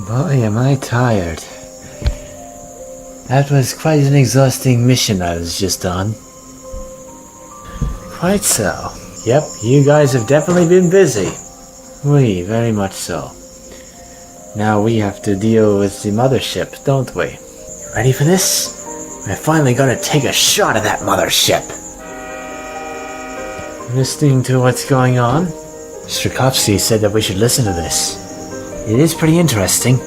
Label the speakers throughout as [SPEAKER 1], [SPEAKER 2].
[SPEAKER 1] Boy, am I tired. That was quite an exhausting mission I was just on. Quite so. Yep, you guys have definitely been busy. Oui, very much so. Now we have to deal with the mothership, don't we? Ready for this? We're finally gonna take a shot at that mothership. Listening to what's going on? Strakovsky said that we should listen to this. It is pretty interesting.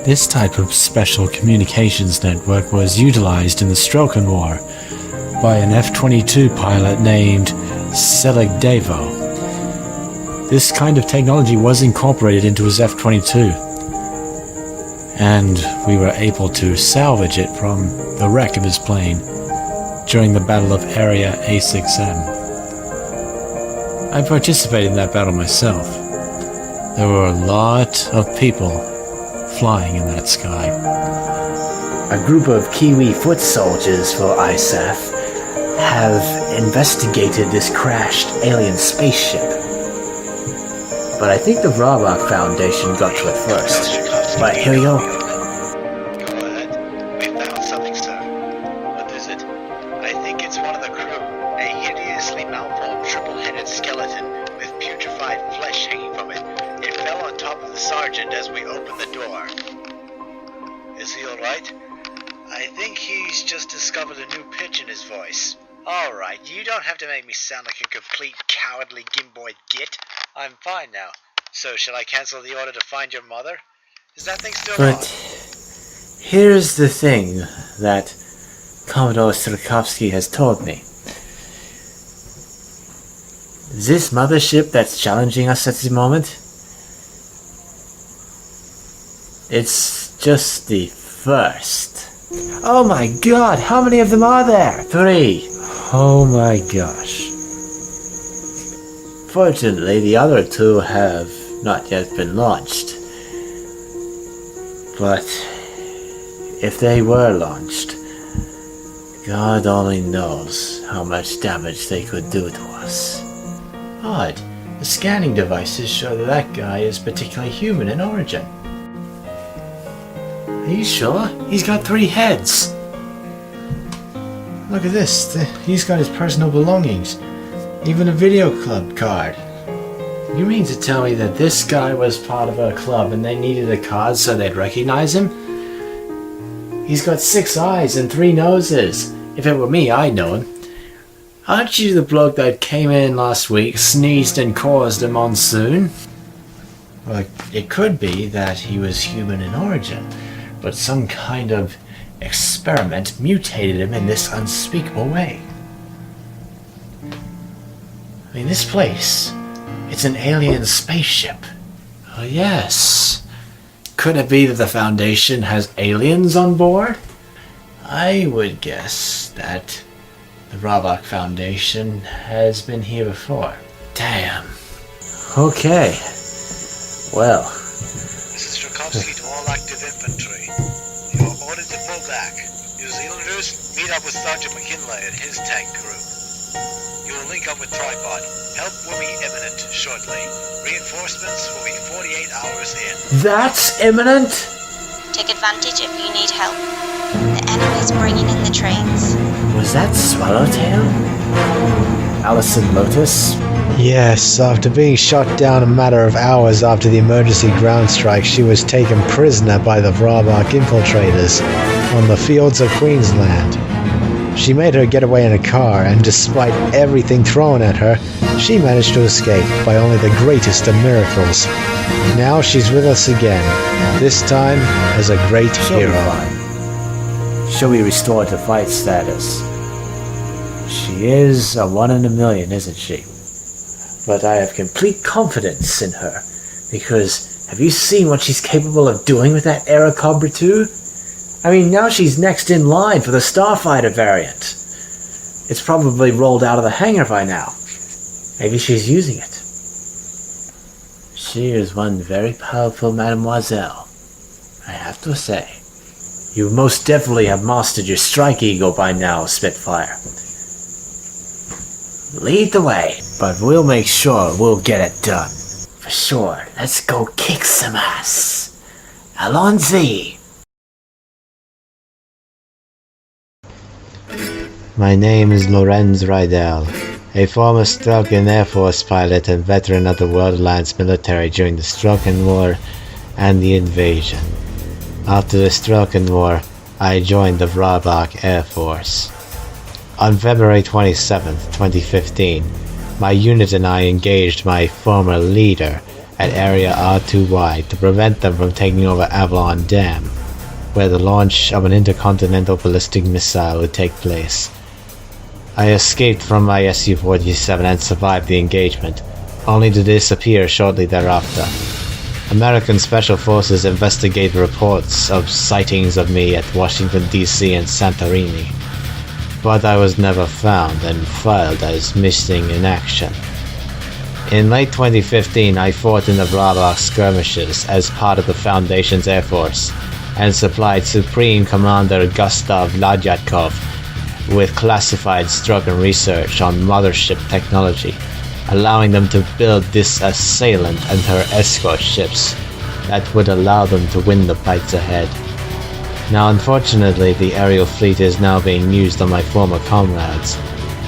[SPEAKER 1] This type of special communications network was utilized in the Strokan War by an F-22 pilot named Selekdevo. This kind of technology was incorporated into his F-22, and we were able to salvage it from the wreck of his plane during the Battle of Area A6M. I participated in that battle myself. There were a lot of people flying in that sky. A group of Kiwi foot soldiers for ISAF have investigated this crashed alien spaceship. But I think the Vrabac Foundation got to it first. Right, here we go.
[SPEAKER 2] Go ahead. We found something, sir. What is it? I think it's one of the crew. A hideously malformed triple-headed skeleton with putrefied flesh hanging from it. It fell on top of the sergeant as we opened the door. Is he alright? I think he's just discovered a new pitch in his voice. Alright, you don't have to make me sound like a complete cowardly gimboid git. I'm fine now. So, shall I cancel the order to find your mother? Is that thing still on?
[SPEAKER 1] But here's the thing that Commodore Strakovsky has told me. This mothership that's challenging us at the moment, it's just the first. Oh my god, how many of them are there? 3. Oh my gosh. Fortunately, the other 2 have not yet been launched. But if they were launched, God only knows how much damage they could do to us. Odd, the scanning devices show that that guy is particularly human in origin. Are you sure? He's got 3 heads. Look at this, he's got his personal belongings, even a video club card. You mean to tell me that this guy was part of a club and they needed a card so they'd recognize him? He's got 6 eyes and 3 noses. If it were me, I'd know him. Aren't you the bloke that came in last week, sneezed and caused a monsoon? Well, it could be that he was human in origin, but some kind of experiment mutated him in this unspeakable way. I mean, this place, it's an alien spaceship. Oh yes. Could it be that the Foundation has aliens on board? I would guess that the Vrabac Foundation has been here before. Damn. Okay. Well.
[SPEAKER 2] This is Strakovsky to all active infantry. You are ordered to pull back. New Zealanders, meet up with Sergeant McKinley and his tank crew. You will link up with Tripod. Help will be imminent shortly. Reinforcements will be 48 hours in.
[SPEAKER 1] That's imminent?
[SPEAKER 3] Take advantage if you need help. The enemy's bringing in the trains.
[SPEAKER 1] Was that Swallowtail? Alison Lotus?
[SPEAKER 4] Yes, after being shot down a matter of hours after the emergency ground strike, she was taken prisoner by the Vrabac infiltrators on the fields of Queensland. She made her get away in a car, and despite everything thrown at her, she managed to escape by only the greatest of miracles. Now she's with us again, this time as a great hero.
[SPEAKER 1] She'll be restored to fight status. She is a 1 in a million, isn't she? But I have complete confidence in her, because have you seen what she's capable of doing with that Aerocobra 2? I mean, now she's next in line for the Starfighter variant. It's probably rolled out of the hangar by now. Maybe she's using it. She is one very powerful mademoiselle, I have to say. You most definitely have mastered your Strike Eagle by now, Spitfire. Lead the way. but we'll make sure we'll get it done. For sure, let's go kick some ass. Alonzi!
[SPEAKER 4] My name is Lorenz Rydell, a former Strelkin Air Force pilot and veteran of the World Alliance military during the Strelkin War and the invasion. After the Strelkin War, I joined the Vrabac Air Force. On February 27, 2015, my unit and I engaged my former leader at Area R2Y to prevent them from taking over Avalon Dam, where the launch of an intercontinental ballistic missile would take place. I escaped from my Su-47 and survived the engagement, only to disappear shortly thereafter. American Special Forces investigated reports of sightings of me at Washington, D.C. and Santorini, but I was never found and filed as missing in action. In late 2015, I fought in the Vrabac skirmishes as part of the Foundation's Air Force and supplied Supreme Commander Gustav Ladyatkov with classified Strelkin research on mothership technology, allowing them to build this assailant and her escort ships that would allow them to win the fights ahead. Now, unfortunately, the aerial fleet is now being used on my former comrades.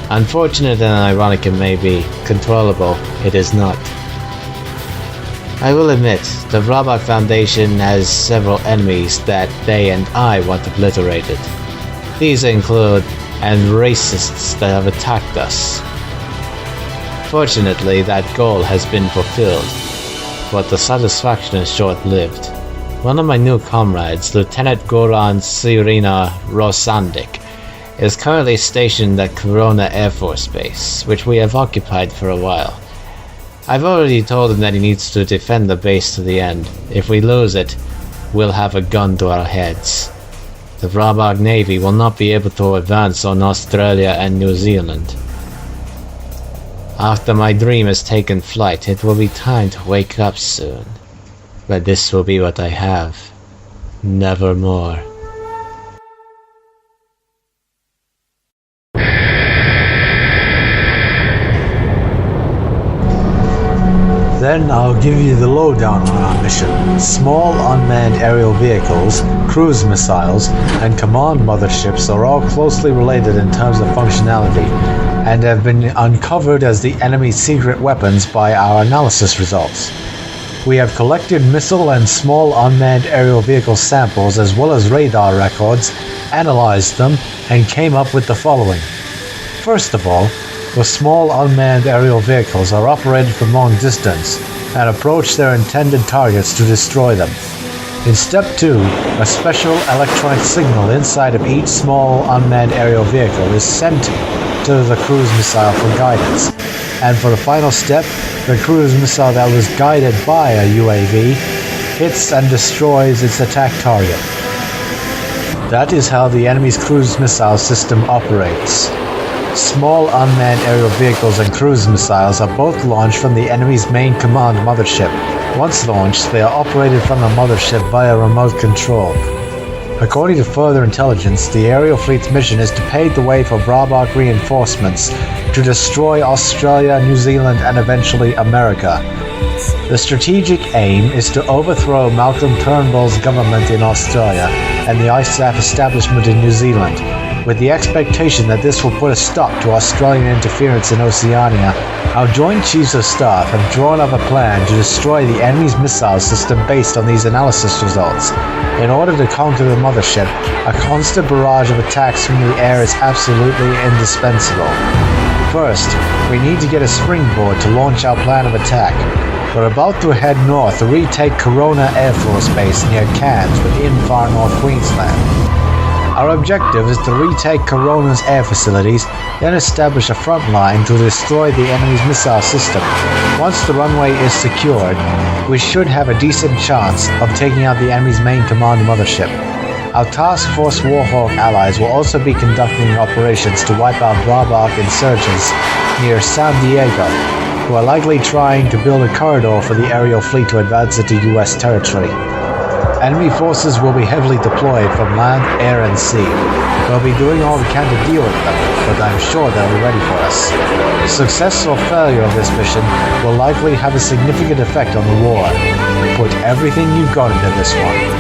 [SPEAKER 4] Unfortunate and ironic it may be, controllable it is not. I will admit, the Vrabac Foundation has several enemies that they and I want obliterated. These include and racists that have attacked us. Fortunately, that goal has been fulfilled, but the satisfaction is short-lived. One of my new comrades, Lieutenant Goran Sirina Rosandik, is currently stationed at Corona Air Force Base, which we have occupied for a while. I've already told him that he needs to defend the base to the end. If we lose it, we'll have a gun to our heads. The Vrabac Navy will not be able to advance on Australia and New Zealand. After my dream has taken flight, it will be time to wake up soon. But this will be what I have. Nevermore.
[SPEAKER 5] Then I'll give you the lowdown on our mission. Small unmanned aerial vehicles, cruise missiles, and command motherships are all closely related in terms of functionality, and have been uncovered as the enemy's secret weapons by our analysis results. We have collected missile and small unmanned aerial vehicle samples as well as radar records, analyzed them, and came up with the following. First of all, the small unmanned aerial vehicles are operated from long distance and approach their intended targets to destroy them. In step 2, a special electronic signal inside of each small unmanned aerial vehicle is sent to the cruise missile for guidance. And for the final step, the cruise missile that was guided by a UAV hits and destroys its attack target. That is how the enemy's cruise missile system operates. Small unmanned aerial vehicles and cruise missiles are both launched from the enemy's main command mothership. Once launched, they are operated from the mothership via remote control. According to further intelligence, the aerial fleet's mission is to pave the way for Vrabac reinforcements to destroy Australia, New Zealand, and eventually America. The strategic aim is to overthrow Malcolm Turnbull's government in Australia and the ISAF establishment in New Zealand, with the expectation that this will put a stop to Australian interference in Oceania. Our Joint Chiefs of Staff have drawn up a plan to destroy the enemy's missile system based on these analysis results. In order to conquer the mothership, a constant barrage of attacks from the air is absolutely indispensable. First, we need to get a springboard to launch our plan of attack. We're about to head north to retake Corona Air Force Base near Cairns within Far North Queensland. Our objective is to retake Corona's air facilities, then establish a front line to destroy the enemy's missile system. Once the runway is secured, we should have a decent chance of taking out the enemy's main command mothership. Our Task Force Warhawk allies will also be conducting operations to wipe out Vrabac insurgents near San Diego, who are likely trying to build a corridor for the aerial fleet to advance into US territory. Enemy forces will be heavily deployed from land, air, and sea. We'll be doing all we can to deal with them, but I'm sure they'll be ready for us. Success or failure of this mission will likely have a significant effect on the war. Put everything you've got into this one.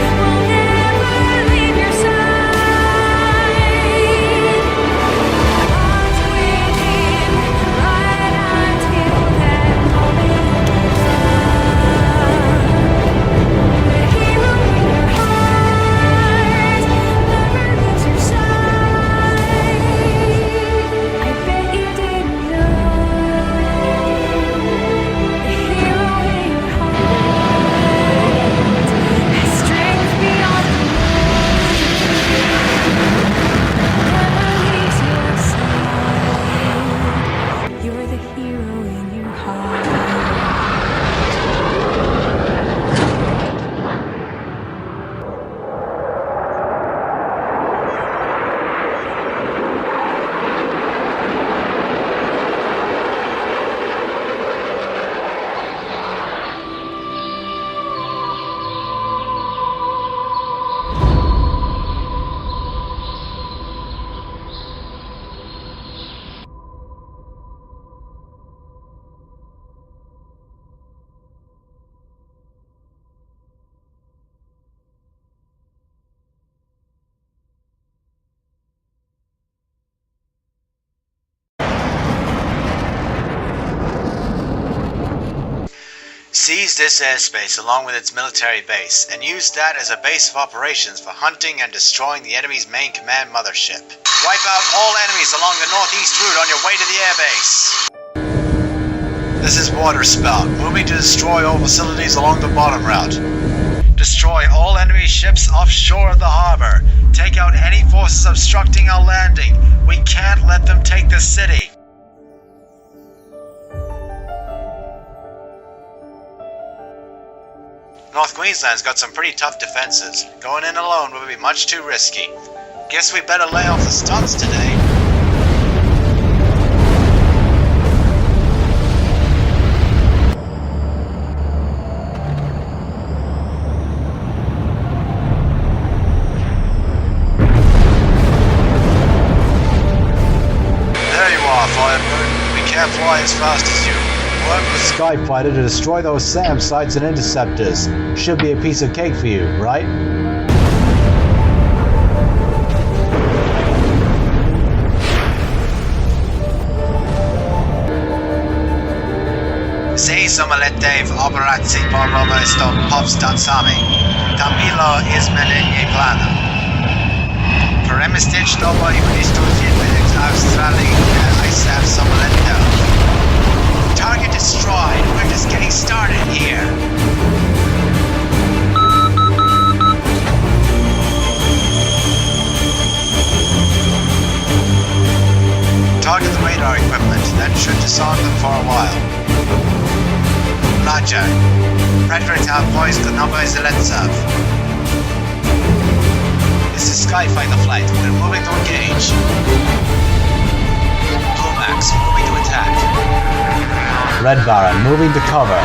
[SPEAKER 6] Seize this airspace along with its military base, and use that as a base of operations for hunting and destroying the enemy's main command mothership. Wipe out all enemies along the northeast route on your way to the airbase. This is Waterspout, moving to destroy all facilities along the bottom route. Destroy all enemy ships offshore of the harbor. Take out any forces obstructing our landing. We can't let them take the city. North Queensland's got some pretty tough defenses. Going in alone would be much too risky. Guess we better lay off the stunts today. There you are, Firebird. We can't fly as fast as you. Work with
[SPEAKER 5] Skyfighter to destroy those SAM sites and interceptors. Should be a piece of cake for you, right?
[SPEAKER 6] Sei somalete v operacji bombowej stąd powstańcami. Tamilo izmienienie planu. Przemyśleć nowe instytucje w Australii ISAF somalete. Target destroyed. We're just getting started here. Target the radar equipment. That should disarm them for a while. Roger. Predator poised the number is Zelensov. This is Skyfighter flight. We're moving to engage. Max, moving to attack.
[SPEAKER 5] Red Baron, moving to cover.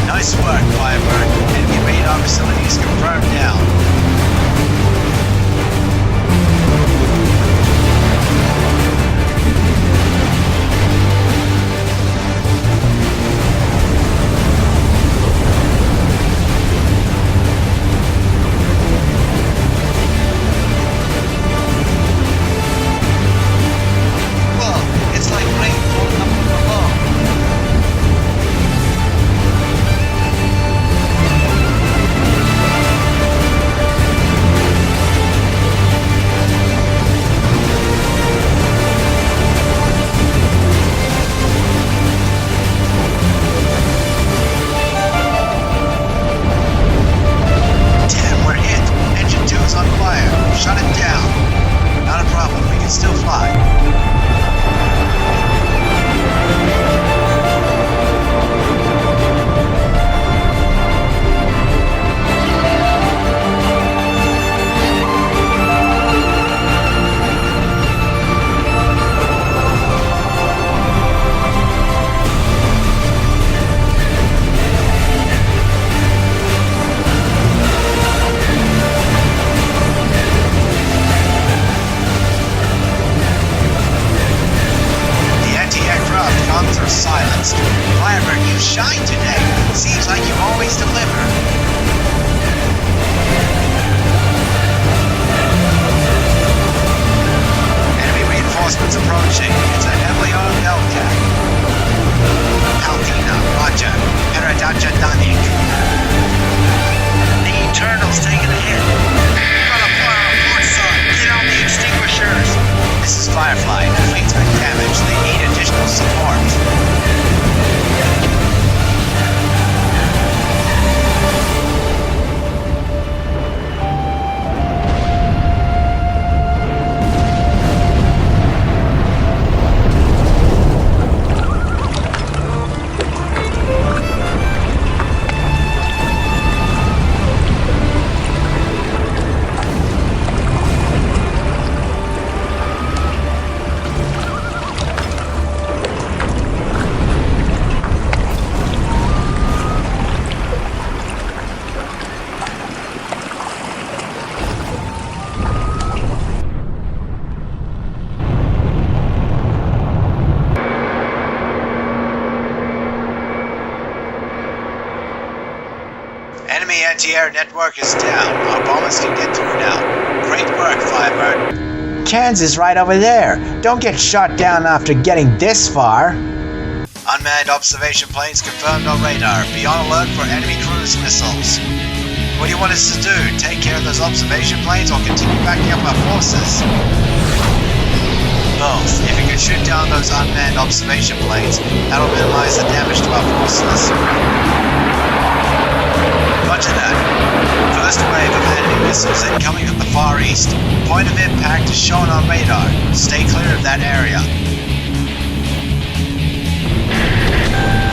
[SPEAKER 6] Nice work, Firebird. Enemy radar facilities confirmed down. anti-air network is down. Our bombers can get through now. Great work, Firebird.
[SPEAKER 7] Cairns is right over there. Don't get shot down after getting this far.
[SPEAKER 6] Unmanned observation planes confirmed on radar. Be on alert for enemy cruise missiles. What do you want us to do? Take care of those observation planes or continue backing up our forces? Both. If you can shoot down those unmanned observation planes, that'll minimize the damage to our forces. Roger that. First wave of enemy missiles incoming from the far east. Point of impact is shown on radar. Stay clear of that area.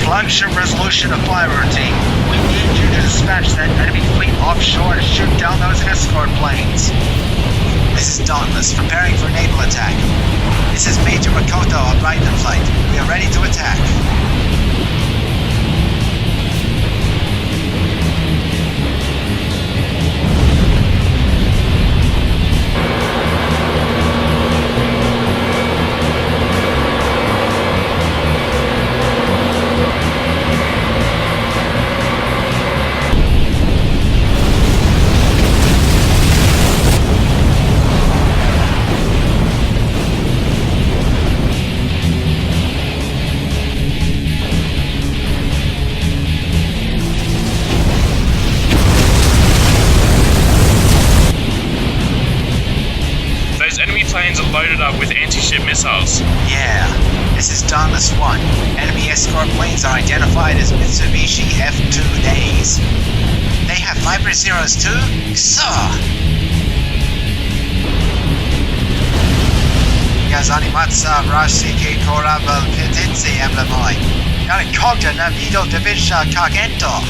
[SPEAKER 6] Flagship resolution of Firebird team. We need you to dispatch that enemy fleet offshore and shoot down those escort planes. This is Dauntless, preparing for naval attack. This is Major Makoto of Brighton Flight. We are ready to attack.
[SPEAKER 8] Planes are loaded up with anti-ship missiles.
[SPEAKER 6] Yeah, this is Dauntless 1. Enemy escort planes are identified as Mitsubishi F2As. They have Viper Zeros too? Ja zanimatsa vrashiki korabel petitsi emblemoi. Nanikogda na vido divisha kagento.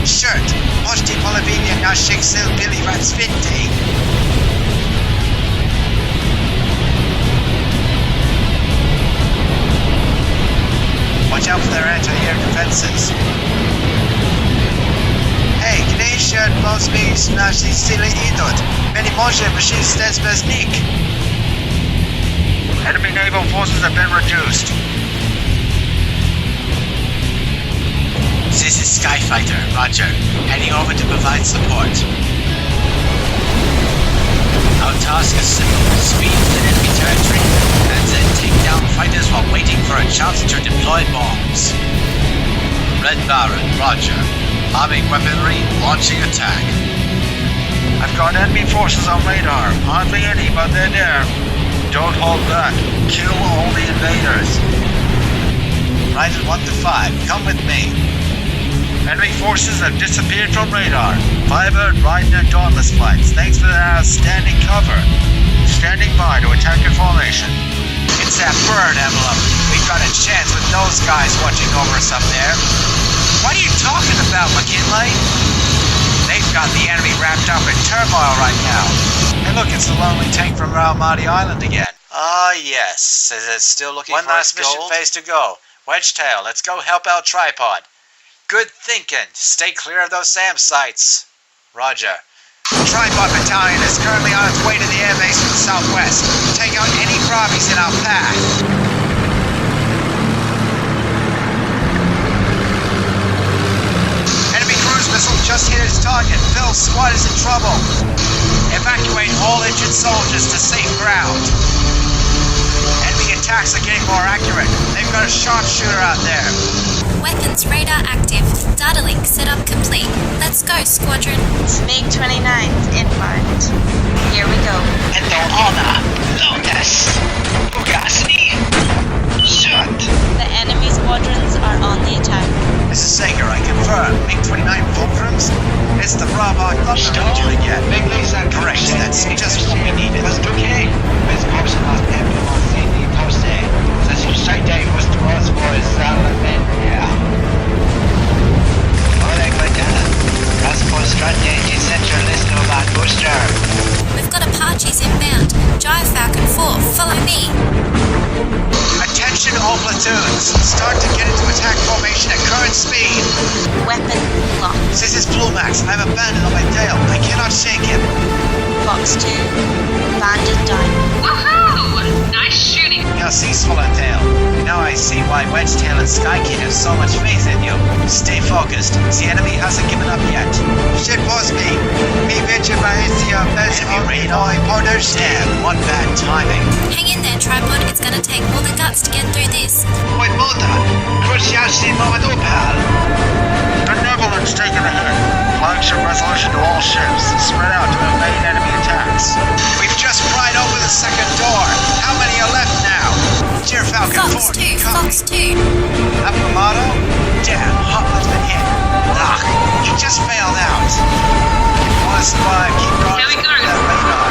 [SPEAKER 6] Shirt. Posti Polavinia nashik sil Billy Ratsvinti. Watch out for their anti-air defenses. Hey, gdy shirt Mosby nashi sili idot. Many może wyszystes beznik. Enemy naval forces have been reduced. This is Skyfighter, roger. Heading over to provide support. Our task is simple. Speed to enemy territory, and then take down fighters while waiting for a chance to deploy bombs. Red Baron, roger. Arming weaponry, launching attack. I've got enemy forces on radar. Hardly any, but they're there. Don't hold back. Kill all the invaders. Rider 1 to 5, come with me. Enemy forces have disappeared from radar. Firebird, Raiden, and Dauntless flights. Thanks for their outstanding cover. Standing by to attack your formation. It's that bird envelope. We've got a chance with those guys watching over us up there. What are you talking about, McKinley? They've got the enemy wrapped up in turmoil right now. Hey look, it's the lonely tank from Raumati Island again. Ah yes. Is it still looking for us? One last mission phase to go. Wedgetail, let's go help out Tripod. Good thinking. Stay clear of those SAM sites. Roger. Tripod Battalion is currently on its way to the airbase in the southwest. Take out any Brahmies in our path. Enemy cruise missile just hit its target. Phil's squad is in trouble. Evacuate all injured soldiers to safe ground. Enemy attacks are getting more accurate. They've got a sharpshooter out there.
[SPEAKER 9] Weapons radar active. Data link set up complete. Let's go, squadron.
[SPEAKER 3] MiG-29's inbound. Here we go.
[SPEAKER 2] Endo honor, Lotus, Ugasni, shut.
[SPEAKER 3] The enemy squadrons are on the attack.
[SPEAKER 6] This is Sager, I confirm. MiG-29 Fulcrums? It's the Vrabac Aerial Fleet again. Great, that's just what we needed.
[SPEAKER 2] Okay. Bez koszy nas implementyjni koszty. Zazwyczaj rozwój Assailant-Class. Oleg Lieutenant. Rozpoczęcie centralist Nova booster.
[SPEAKER 9] We've got Apaches inbound. Gyro Falcon 4, follow me.
[SPEAKER 6] Attention all platoons. Start to get into attack formation at current speed.
[SPEAKER 3] Weapon locked.
[SPEAKER 6] This is Blue Max. I have a bandit on my tail. I cannot shake him.
[SPEAKER 3] Fox 2. Bandit down.
[SPEAKER 10] Woohoo! Nice shooting.
[SPEAKER 6] Yeah, see, Swallow Tail. Now I see why Wedgetail and Skykin have so much faith in you. Stay focused. The enemy hasn't given up yet. Ship Osby! Mi vigilancia bez orinoi podestem. What bad timing.
[SPEAKER 9] Hang in there, tripod. It's gonna take more than guts to get through this.
[SPEAKER 6] Wait, Modan! Cruciaci moment opal! Benevolence taken ahead. Flagship resolution to all ships. Spread out to evade enemy attacks. We've just pried open the second door. How many are left now? Dear Falcon
[SPEAKER 9] Fox
[SPEAKER 6] 4.
[SPEAKER 9] 2, Fox 2.
[SPEAKER 6] Yamato? Damn, Hopman's been hit. Ugh, he just failed out. If you want to survive, keep going.
[SPEAKER 9] Here we go.
[SPEAKER 6] That radar.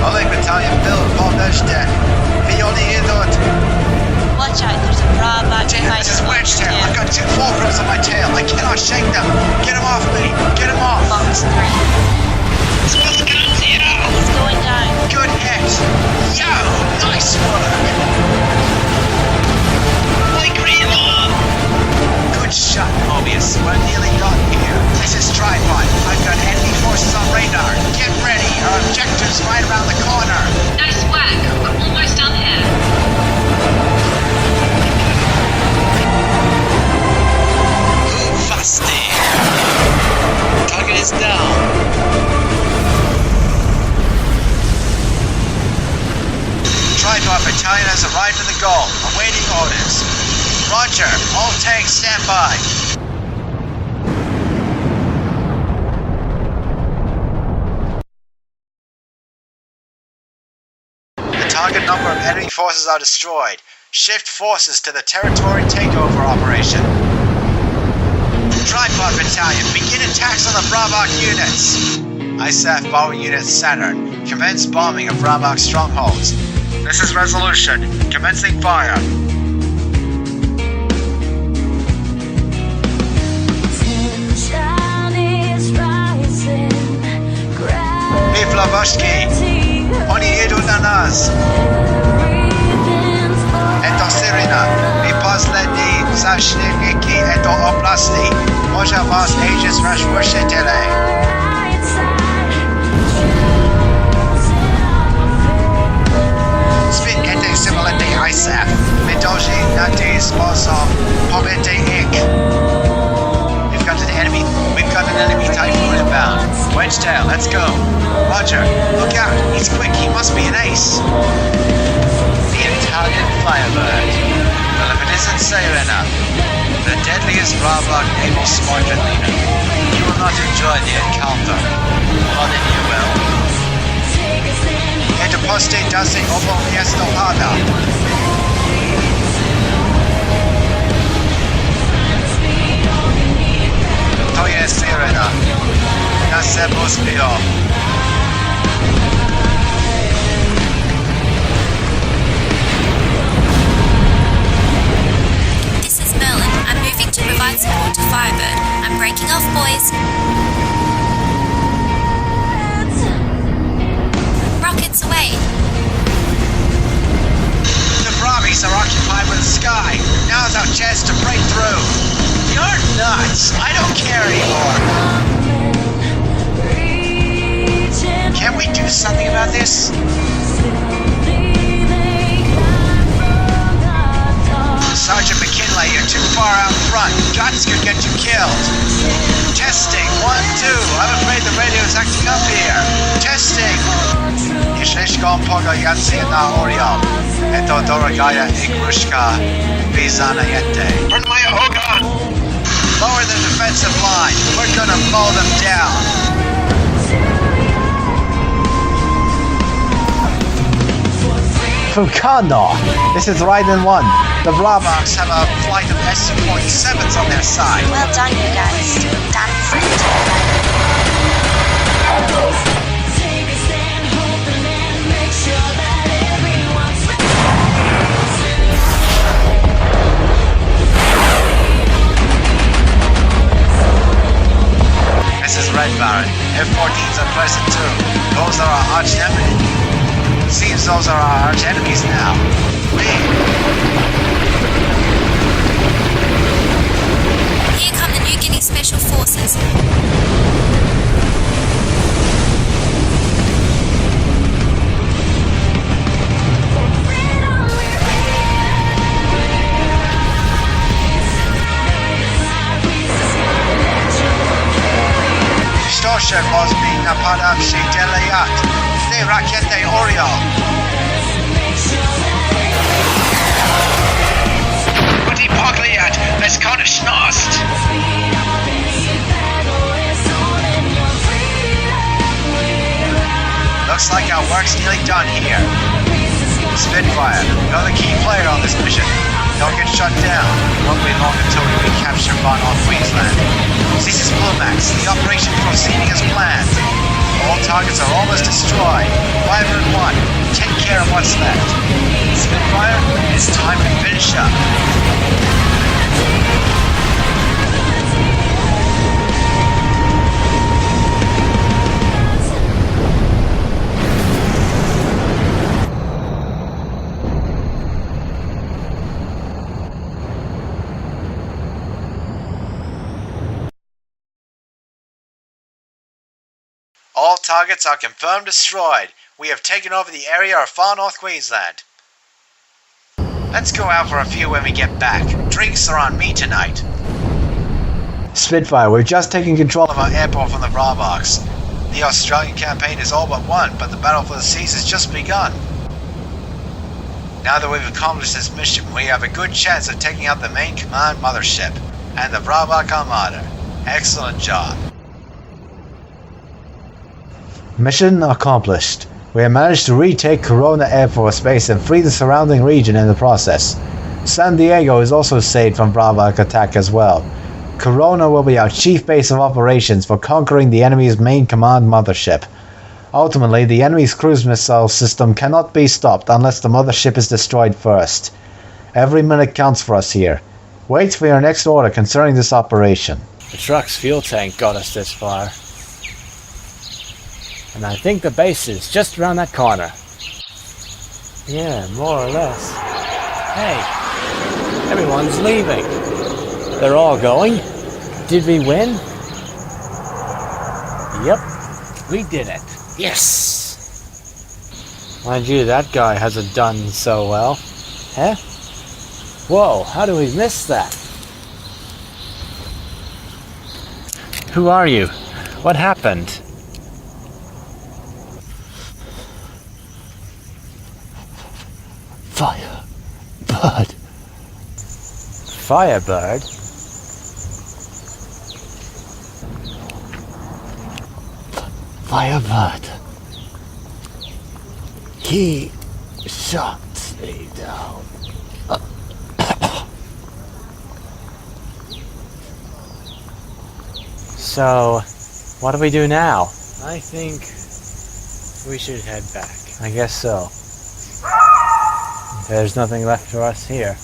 [SPEAKER 6] Oleg Battalion build, Homogenous. Violi Idot.
[SPEAKER 3] Watch out, there's a Vrabac
[SPEAKER 6] Damn, this is
[SPEAKER 3] fighter.
[SPEAKER 6] Wedgetail. I've got 2 fulcrums on my tail. I cannot shake them. Get him off me. Get him off.
[SPEAKER 3] Fox 3. He's going down.
[SPEAKER 6] Good hit. Yo, nice work. Good shot, Mobius. We're nearly done here. This is Tripod. I've got enemy forces on radar. Get ready. Our objective's right around the corner.
[SPEAKER 9] Nice work. We're almost done here.
[SPEAKER 2] Fasti. Target is down.
[SPEAKER 6] Tripod Battalion has arrived at the goal. Awaiting orders. Roger. All tanks stand by. The target number of enemy forces are destroyed. Shift forces to the territory takeover operation. Tripod Battalion, begin attacks on the Vrabac units. ISAF bombing unit Saturn, commence bombing of Vrabac strongholds. This is Resolution, commencing fire. Vlavoshki, oni jedu na nas. Eto Sirina, my poslední zavštěvníky eto oblasti. Možná vás Aegis rozvršitele. Spit ete simulate ISAF. Mitoji nati sposom pobete ik. We've got an enemy typhoon inbound. Wedgetail, let's go. Roger, look out. He's quick. He must be an ace. The Italian Firebird. Well, if it isn't Serena, the deadliest Vrabac naval squadron leader. You will not enjoy the encounter. More than you will. Interposte dase obo estopata. To je Sirena. Na sebo zbio.
[SPEAKER 9] This is Merlin. I'm moving to provide support to Firebird. I'm breaking off, boys. Rockets away.
[SPEAKER 6] The Bravis are occupied with the sky. Now's our chance to break through. You're nuts. I don't care anymore. Can we do something about this? Sergeant McKinley, you're too far out front. Shots could get you killed. Testing. 1, 2. I'm afraid the radio is acting up here. Testing. Jeśli pogojancy na Oriol. Eto dorogaya igrushka bizanayete. Burn my Ogon! Lower the defensive line. We're gonna mow them down.
[SPEAKER 7] Fukano! This is Raiden 1.
[SPEAKER 6] The Vrabacs have a flight of SU-47s on their side.
[SPEAKER 3] Well done, you guys. Dancing.
[SPEAKER 6] This is Red Baron. F-14s are present too. Those are our arch enemies. Seems those are our arch enemies now. Wait.
[SPEAKER 9] beginning special forces.
[SPEAKER 6] Distortion was being napadam się delejat. Te rakiety Oriol.
[SPEAKER 2] Guten Pogliat, let's go to Schnost.
[SPEAKER 6] Looks like our work's nearly done here. Spitfire, you're the key player on this mission. Don't get shut down. Won't be long until we recapture Far North Queensland. This is Bluemax. The operation proceeding as planned. All targets are almost destroyed. 501. Take care of what's left. Spitfire, it's time to finish up. All targets are confirmed destroyed. We have taken over the area of Far North Queensland. Let's go out for a few when we get back. Drinks are on me tonight.
[SPEAKER 5] Spitfire, we've just taken control
[SPEAKER 6] Of our airport from the Vrabacs. The Australian campaign is all but won, but the battle for the seas has just begun. Now that we've accomplished this mission, we have a good chance of taking out the main command mothership and the Vrabac Armada. Excellent job.
[SPEAKER 5] Mission accomplished. We have managed to retake Corona Air Force Base and free the surrounding region in the process. San Diego is also saved from Vrabac attack as well. Corona will be our chief base of operations for conquering the enemy's main command mothership. Ultimately, the enemy's cruise missile system cannot be stopped unless the mothership is destroyed first. Every minute counts for us here. Wait for your next order concerning this operation.
[SPEAKER 1] The truck's fuel tank got us this far. And I think the base is just around that corner. Yeah, more or less. Hey, everyone's leaving. They're all going? Did we win? Yep, we did it. Yes! Mind you, that guy hasn't done so well. Huh? Whoa, how do we miss that? Who are you? What happened? Firebird. Firebird? Firebird. He shot me down. So, what do we do now? I think we should head back. I guess so. There's nothing left for us here.